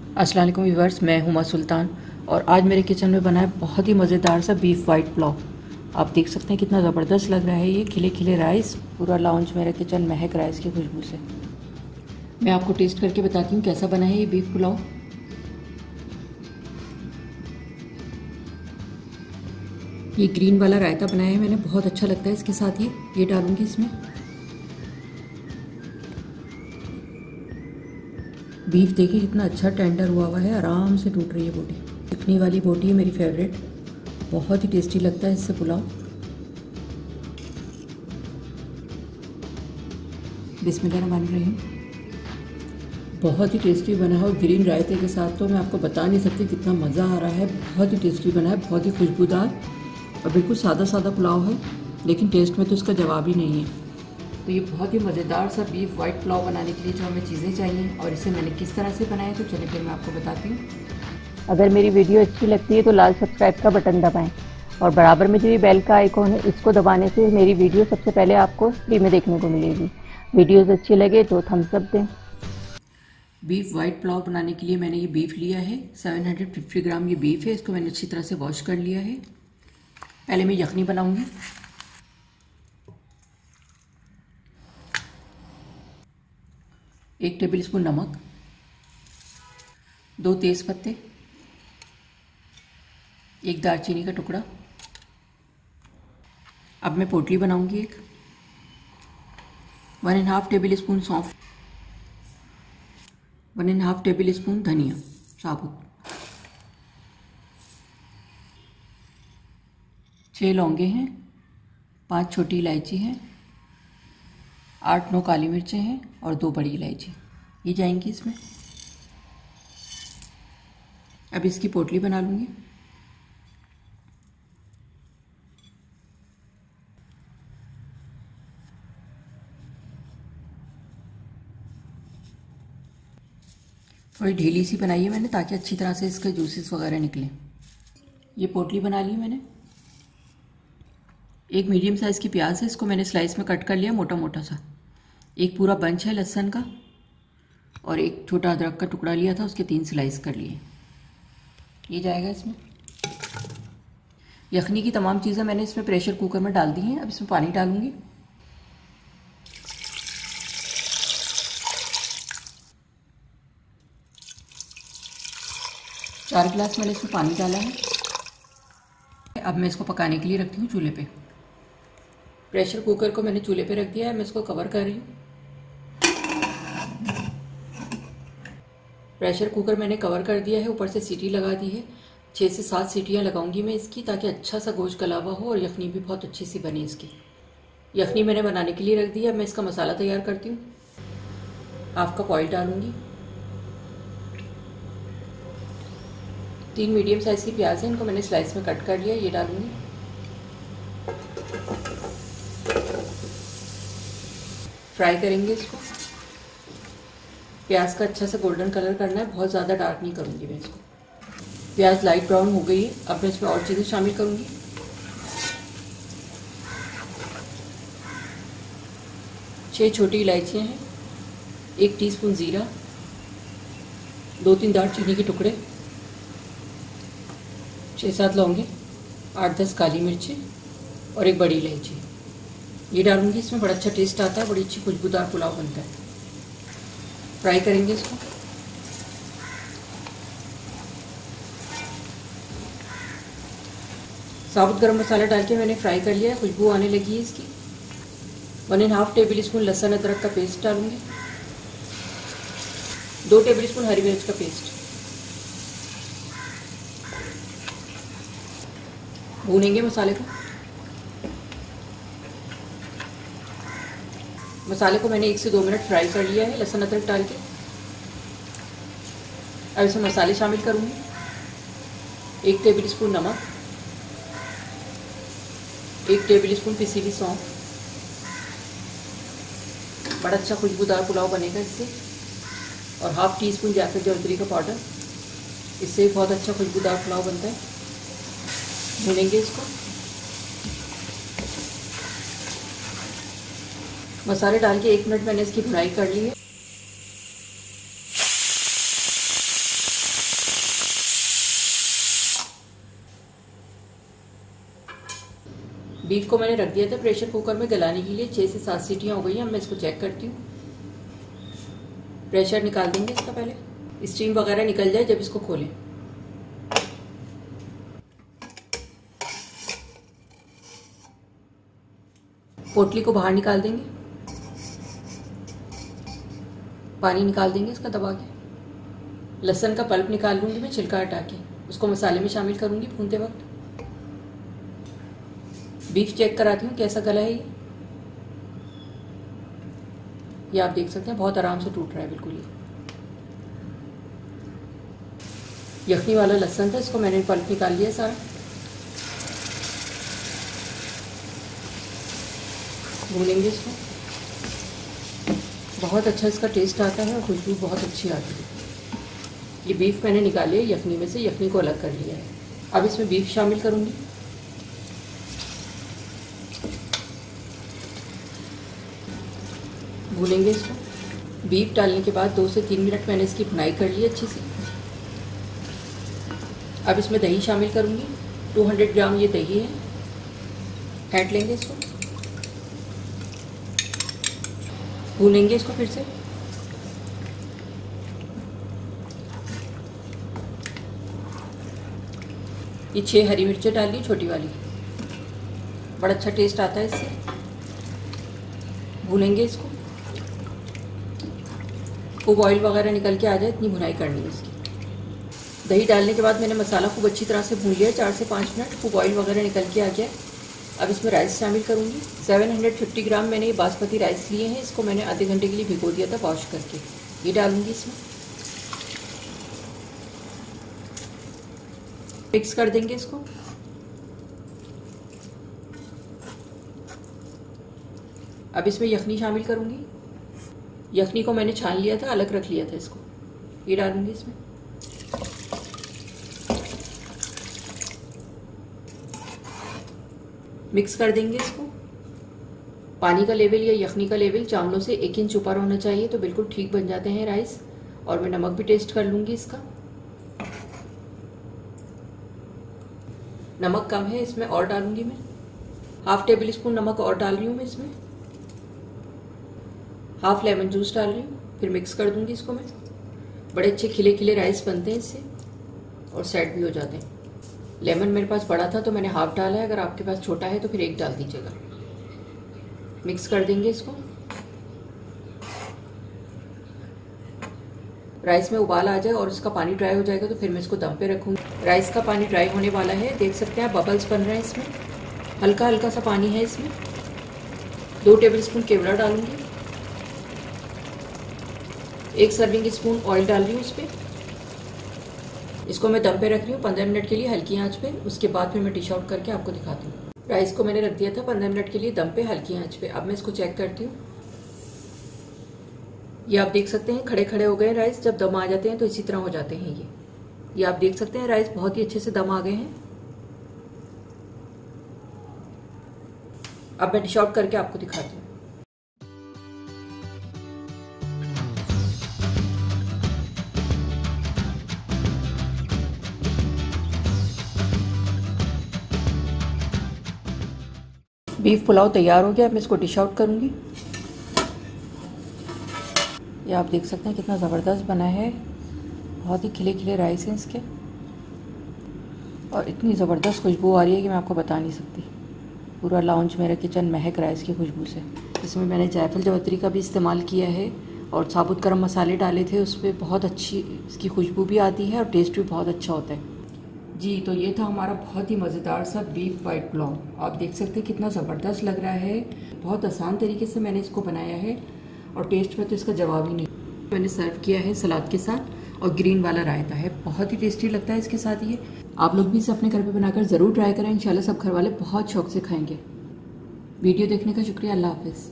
अस्सलाम वालेकुम व्यूअर्स, मैं हुमा सुल्तान और आज मेरे किचन में बना है बहुत ही मज़ेदार सा बीफ वाइट पुलाव। आप देख सकते हैं कितना ज़बरदस्त लग रहा है। ये खिले खिले राइस, पूरा लाउंज मेरा किचन महक रहा है इसकी खुशबू से। मैं आपको टेस्ट करके बताती हूँ कैसा बना है ये बीफ पुलाव। ये ग्रीन वाला रायता बनाया है मैंने, बहुत अच्छा लगता है इसके साथ। ये डालूंगी इसमें। बीफ देखिए कितना अच्छा टेंडर हुआ है, आराम से टूट रही है बोटी। चिकनी वाली बोटी है मेरी फेवरेट, बहुत ही टेस्टी लगता है इससे पुलाव। बिस्मिल्लाहिर्रहमानिर्रहीम। बहुत ही टेस्टी बना है और ग्रीन रायते के साथ तो मैं आपको बता नहीं सकती कितना मज़ा आ रहा है। बहुत ही टेस्टी बना है, बहुत ही खुशबूदार और बिल्कुल सादा सादा पुलाव है, लेकिन टेस्ट में तो इसका जवाब ही नहीं है। तो ये बहुत ही मज़ेदार सा बीफ वाइट पुलाव बनाने के लिए जो हमें चीज़ें चाहिए और इसे मैंने किस तरह से बनाया, तो चलिए फिर मैं आपको बताती हूँ। अगर मेरी वीडियो अच्छी लगती है तो लाल सब्सक्राइब का बटन दबाएं और बराबर में जो ये बेल का आइकॉन है इसको दबाने से मेरी वीडियो सबसे पहले आपको फ्री में देखने को मिलेगी। वीडियोस अच्छी लगे तो थम्स अप दें। बीफ वाइट पुलाव बनाने के लिए मैंने ये बीफ लिया है, 750 ग्राम ये बीफ है। इसको मैंने अच्छी तरह से वॉश कर लिया है। पहले मैं यखनी बनाऊंगी। एक टेबल स्पून नमक, 2 तेज पत्ते, एक दालचीनी का टुकड़ा। अब मैं पोटली बनाऊंगी। एक 1.5 टेबल स्पून सौंफ, 1.5 टेबल स्पून धनिया साबुत, 6 लौंगे हैं, 5 छोटी इलायची हैं, 8-9 काली मिर्चें हैं और 2 बड़ी इलायची, ये जाएंगी इसमें। अब इसकी पोटली बना लूँगी। थोड़ी ढीली सी बनाई है मैंने ताकि अच्छी तरह से इसके जूसेस वगैरह निकलें। ये पोटली बना ली मैंने। एक मीडियम साइज़ की प्याज है, इसको मैंने स्लाइस में कट कर लिया मोटा मोटा सा। एक पूरा बंच है लहसुन का और एक छोटा अदरक का टुकड़ा लिया था, उसके 3 स्लाइस कर लिए। ये जाएगा इसमें। यखनी की तमाम चीज़ें मैंने इसमें प्रेशर कुकर में डाल दी हैं। अब इसमें पानी डालूंगी। चार गिलास मैंने इसमें पानी डाला है। अब मैं इसको पकाने के लिए रखती हूँ चूल्हे पे। प्रेशर कुकर को मैंने चूल्हे पे रख दिया है। मैं इसको कवर कर रही हूँ। प्रेशर कुकर मैंने कवर कर दिया है, ऊपर से सीटी लगा दी है। 6 से 7 सीटियाँ लगाऊंगी मैं इसकी, ताकि अच्छा सा गोश्त गला हुआ हो और यखनी भी बहुत अच्छी सी बने इसकी। यखनी मैंने बनाने के लिए रख दी है। अब मैं इसका मसाला तैयार करती हूँ। 1/2 कप ऑयल डालूंगी। 3 मीडियम साइज़ की प्याज है, इनको मैंने स्लाइस में कट कर लिया, ये डालूंगी। फ्राई करेंगे इसको। प्याज का अच्छा सा गोल्डन कलर करना है, बहुत ज़्यादा डार्क नहीं करूँगी मैं इसको। प्याज लाइट ब्राउन हो गई है। अब मैं इसमें और चीज़ें शामिल करूँगी। छह छोटी इलायचियाँ हैं, 1 टीस्पून ज़ीरा, 2-3 दालचीनी के टुकड़े, 6-7 लौंगे, 8-10 काली मिर्चें और 1 बड़ी इलायची, ये डालूंगी इसमें। बड़ा अच्छा टेस्ट आता है, बड़ी अच्छी खुशबूदार पुलाव बनता है। फ्राई करेंगे इसको। साबुत गरम मसाला डाल के मैंने फ्राई कर लिया है, खुशबू आने लगी है इसकी। 1.5 टेबल स्पून लहसुन अदरक का पेस्ट डालूंगी, 2 टेबल स्पून हरी मिर्च का पेस्ट। भूनेंगे मसाले को। मसाले को मैंने 1 से 2 मिनट फ्राई कर लिया है लहसुन अदरक डाल के। अब इसमें मसाले शामिल करूँगी। 1 टेबल स्पून नमक, 1 टेबल स्पून पिसी हुई सौंफ। बड़ा अच्छा खुशबूदार पुलाव बनेगा इससे। और 1/2 टीस्पून जायफल जवित्री का पाउडर, इससे बहुत अच्छा खुशबूदार पुलाव बनता है। भूनेंगे इसको। मसाले डाल के 1 मिनट मैंने इसकी भुनाई कर ली है। बीफ को मैंने रख दिया था प्रेशर कुकर में गलाने के लिए। 6 से 7 सीटियाँ हो गई हैं। अब मैं इसको चेक करती हूँ। प्रेशर निकाल देंगे इसका, पहले स्टीम वगैरह निकल जाए जब इसको खोलें। पोटली को बाहर निकाल देंगे, पानी निकाल देंगे इसका दबा के। लहसुन का पल्प निकाल लूंगी मैं छिलका हटा के, उसको मसाले में शामिल करूंगी भूनते वक्त। बीफ चेक कराती हूँ कैसा गला है ये आप देख सकते हैं बहुत आराम से टूट रहा है बिल्कुल। ये यखनी वाला लहसुन था, इसको मैंने पल्प निकाल लिया सारा। भूनेंगे इसको, बहुत अच्छा इसका टेस्ट आता है और खुशबू बहुत अच्छी आती है। ये बीफ मैंने निकाली है यखनी में से, यखनी को अलग कर लिया है। अब इसमें बीफ शामिल करूंगी। भूनेंगे इसको। बीफ डालने के बाद 2 से 3 मिनट मैंने इसकी भुनाई कर ली अच्छी सी। अब इसमें दही शामिल करूंगी। 200 ग्राम ये दही है। फेंट लेंगे इसको, भूनेंगे इसको फिर से। ये 6 हरी मिर्चें डाल ली छोटी वाली, बड़ा अच्छा टेस्ट आता है इससे। भूनेंगे इसको, खूब ऑयल वगैरह निकल के आ जाए इतनी भुनाई करनी है इसकी। दही डालने के बाद मैंने मसाला खूब अच्छी तरह से भून लिया 4 से 5 मिनट, खूब ऑयल वगैरह निकल के आ गया। अब इसमें राइस शामिल करूंगी। 750 ग्राम मैंने ये बासमती राइस लिए हैं, इसको मैंने आधे घंटे के लिए भिगो दिया था वॉश करके। ये डालूंगी इसमें, मिक्स कर देंगे इसको। अब इसमें यखनी शामिल करूंगी। यखनी को मैंने छान लिया था, अलग रख लिया था इसको। ये डालूंगी इसमें, मिक्स कर देंगे इसको। पानी का लेवल या यखनी का लेवल चावलों से 1 इंच ऊपर होना चाहिए तो बिल्कुल ठीक बन जाते हैं राइस। और मैं नमक भी टेस्ट कर लूंगी इसका। नमक कम है, इसमें और डालूंगी मैं। 1/2 टेबल स्पून नमक और डाल रही हूँ मैं इसमें। 1/2 लेमन जूस डाल रही हूँ, फिर मिक्स कर दूंगी इसको मैं। बड़े अच्छे खिले खिले राइस बनते हैं इससे और सेट भी हो जाते हैं। लेमन मेरे पास बड़ा था तो मैंने 1/2 डाला है, अगर आपके पास छोटा है तो फिर 1 डाल दीजिएगा। मिक्स कर देंगे इसको। राइस में उबाल आ जाए और इसका पानी ड्राई हो जाएगा तो फिर मैं इसको दम पे रखूंगी। राइस का पानी ड्राई होने वाला है, देख सकते हैं बबल्स बन रहे हैं इसमें, हल्का हल्का सा पानी है इसमें। 2 टेबल स्पून केवड़ा डालूंगी। 1 सर्विंग स्पून ऑयल डाल रही हूँ इस पर। इसको मैं दम पे रख रही हूँ 15 मिनट के लिए हल्की आंच पे। उसके बाद फिर मैं डिश आउट करके आपको दिखाती हूँ। राइस को मैंने रख दिया था 15 मिनट के लिए दम पे हल्की आंच पे। अब मैं इसको चेक करती हूँ। ये आप देख सकते हैं खड़े खड़े हो गए राइस। जब दम आ जाते हैं तो इसी तरह हो जाते हैं ये आप देख सकते हैं राइस बहुत ही अच्छे से दम आ गए हैं। अब मैं डिश आउट करके आपको दिखाती हूँ। बीफ पुलाव तैयार हो गया। अब मैं इसको डिश आउट करूंगी। ये आप देख सकते हैं कितना ज़बरदस्त बना है। बहुत ही खिले खिले राइस हैं इसके और इतनी ज़बरदस्त खुशबू आ रही है कि मैं आपको बता नहीं सकती। पूरा लाउंज मेरा किचन महक राइस की खुशबू से। इसमें मैंने जायफल जावित्री का भी इस्तेमाल किया है और साबुत गरम मसाले डाले थे। उस पर बहुत अच्छी इसकी खुशबू भी आती है और टेस्ट भी बहुत अच्छा होता है। जी तो ये था हमारा बहुत ही मज़ेदार सा बीफ वाइट पुलाव। आप देख सकते हैं कितना ज़बरदस्त लग रहा है। बहुत आसान तरीके से मैंने इसको बनाया है और टेस्ट में तो इसका जवाब ही नहीं। मैंने सर्व किया है सलाद के साथ और ग्रीन वाला रायता है। बहुत ही टेस्टी लगता है इसके साथ ये। आप लोग भी इसे अपने घर पे बनाकर ज़रूर ट्राई करें। इंशाल्लाह सब घर वाले बहुत शौक से खाएंगे। वीडियो देखने का शुक्रिया। अल्लाह हाफिज़।